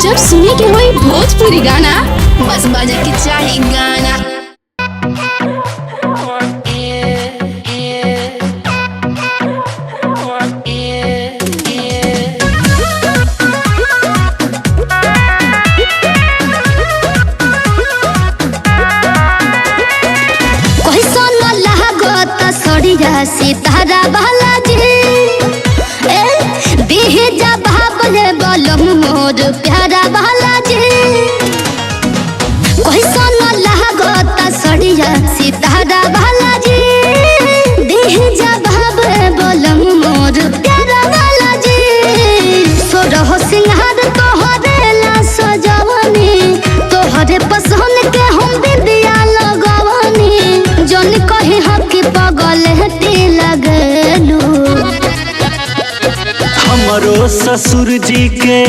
जब सुने के होई भोजपुरी गाना बस बजे के चाही गाना। सितारा बालाजी देह जा भावले बलम मोर प्यारा बालाजी कैसा न लागत सड़िया सितारा बालाजी देह जा भावले बलम मोर प्यारा बालाजी सोरह सिंगार तोहरे ला सजवनी तोहरे पसंद के हम बिंदिया लगवनी जन कहे हकी पगल हमरो ससुर जी के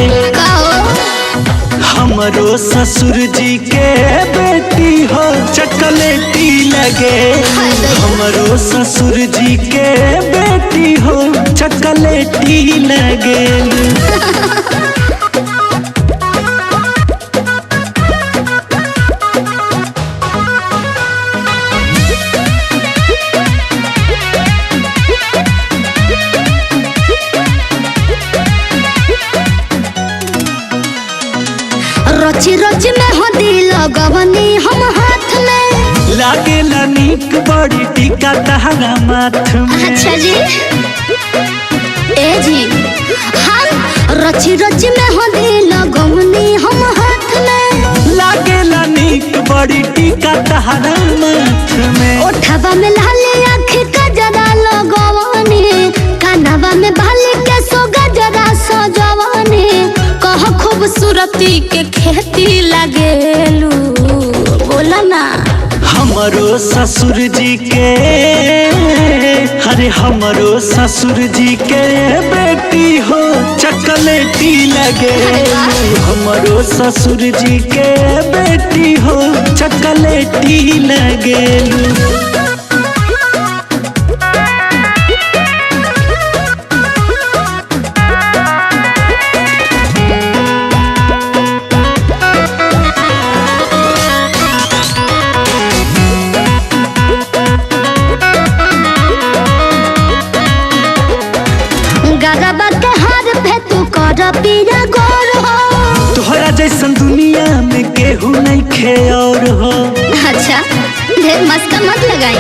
हमरो ससुर जी के बेटी हो चकलेटी लगे। हमरो ससुर जी के बेटी हो चकलेटी लगे। रची रची में हदी लगवनी हम हाथ में लागे नीक बड़ी टीका तहरा माथ में। अच्छा जी ए जी हम रची रची में हदी लगवनी हम हाथ में लागे नीक बड़ी टीका तहरा माथ में। ओठवा में लाली आँख का जरा लगवनी कानवा में बाली के सो गजरा सजवनी कह खूबसूरती के खेती लगेलू बोला ना। हमरो ससुर जी के अरे हमरो ससुर जी के बेटी हो चकलेटी लगे। हमरो ससुर जी के बेटी हो चकलेटी लगेलू। तोहरा जैसन दुनिया में केहू नहीं खे और हो। अच्छा ढेर मस्का मत लगाई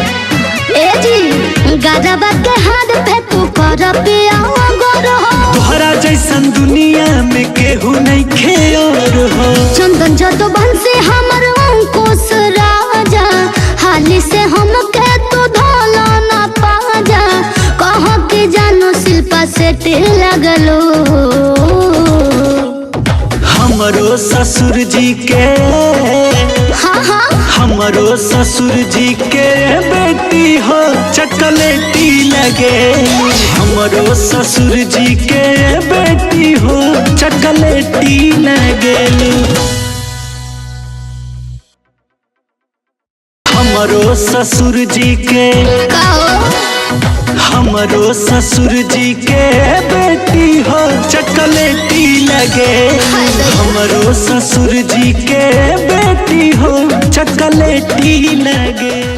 ए जी गरबा के हाथ पे तू कर पिया गोर हो। तोहरा जैसन दुनिया में केहू नहीं खे और हो। चंदन जतो बंसी हमर अंकुश राजा हाली से हम के तू धोला ना पाजा कह के जानो शिल्पा से लगलो। हमरो ससुर जी के हमरो ससुर जी के बेटी हो चकलेटी लगे। हमरो ससुर जी के बेटी हो चकलेटी लगे। हमरो ससुर जी के हमरो ससुर जी के बेटी हो चकलेटी लगे। हमरो ससुर जी के बेटी हो चकलेटी लगे।